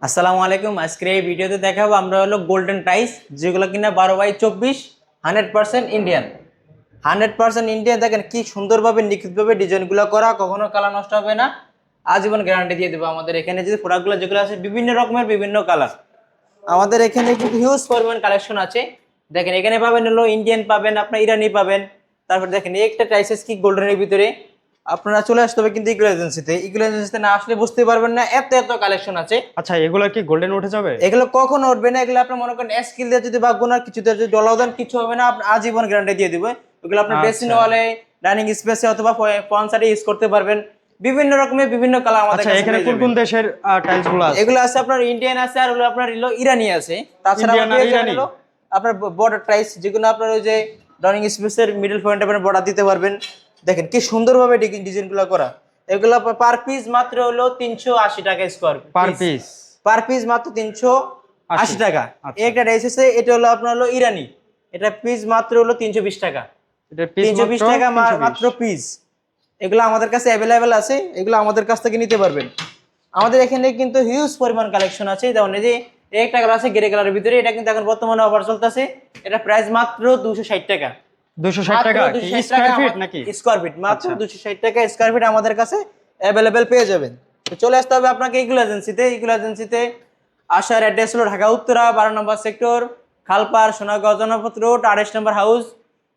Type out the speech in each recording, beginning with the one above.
আসসালামু আলাইকুম। আজকের এই ভিডিওতে দেখাবো আমরা হলো গোল্ডেন টাইস, যেগুলো কিনা 12x24 100% ইন্ডিয়ান। 100% ইন্ডিয়ান। দেখেন কি সুন্দরভাবে নিখুঁতভাবে ডিজাইনগুলো করা, কখনো কালার নষ্ট হবে না, আজীবন গ্যারান্টি দিয়ে দেবো। আমাদের এখানে যে প্রোডাক্টগুলো যেগুলো আছে বিভিন্ন রকমের বিভিন্ন কালার, আমাদের এখানে কিন্তু হিউজ পরিমাণ কালেকশন আছে। দেখেন এখানে পাবেন হলো ইন্ডিয়ান পাবেন, আপনার ইরানি পাবেন। তারপর দেখেন এই একটা টাইসেস কি গোল্ডেনের ভিতরে, আপনারা চলে আসতে হবে কিন্তু ইগুলো এজেন্সিতে না আসলে বুঝতে পারবেন না, এত এত কালেকশন আছে। আচ্ছা, এগুলো কি গোল্ডেন উঠে যাবে? এগুলো কখনো উঠবে না, এগুলো আপনি মনে করেন স্কিল দিয়ে যদি বা গুনার কিছু দিয়ে যদি ডলাও দেন কিছু হবে না, আপনি আজীবন গ্যারান্টি দিয়ে দিবে। এগুলো আপনার বেসিন আচ্ছা ওয়ালে, ডাইনিং স্পেসে অথবা ফ্রন্ট ইউজ করতে পারবেন। বিভিন্ন রকমের বিভিন্ন কালার আমাদের আচ্ছা, কাছে এখানে পেয়ে কোন কোন যাবেন। দেশের টাইলস গুলো আছে? এগুলো আছে আপনার ইন্ডিয়ান আছে, আর হলো আপনার হলো ইরানি আছে। তাছাড়া ইন্ডিয়ান আর পেয়ে যাবেন ইরানি? হলো আপনার বর্ডার টাইস, যেগুলো আপনার ওই যে ডাইনিং স্পেসের মিডল পয়েন্টে আপনি বর্ডার দিতে পারবেন। দেখেন কি সুন্দরভাবে ডিজাইনগুলো করা। এগুলো পার পিস মাত্র হলো 380 টাকা square per piece per piece মাত্র 380 টাকা। আচ্ছা, একটা ড্রেস আছে, এটা হলো আপনার হলো ইরানি, এটা পিস মাত্র হলো 320 টাকা। এটা পিস 320 মাত্র টাকা 320। মাত্র পিস। এগুলো আমাদের কাছে অ্যাভেলেবেল আছে, এগুলো আমাদের কাছ থেকে নিতে পারবেন। আমাদের এখানে কিন্তু হিউজ পরিমাণ কালেকশন আছে। যেমন এই যে এই একটা কালার আছে গ্রে কালারের ভিতরে, এটা কিন্তু এখন বর্তমানে অফার চলতেছে। এটা প্রাইস মাত্র 260 টাকা। 260 টাকা কি স্কয়ার ফিট নাকি? স্কোয়ার ফিট মাত্র আচ্ছা, 260 টাকা স্কোয়ার ফিট আমাদের কাছে অ্যাভেলেবেল পেয়ে যাবেন। তো চলে আসতে হবে আপনাকে ইগুলো এজেন্সিতে। ইগুলো এজেন্সিতে আসার অ্যাড্রেস হলো ঢাকা উত্তরা 12 নম্বর সেক্টর, খালপাড়, সোনাগাঁও জনপথ রোড, 28 নম্বর হাউস,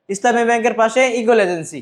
ইসলামী ব্যাংকের পাশে ইগল এজেন্সি।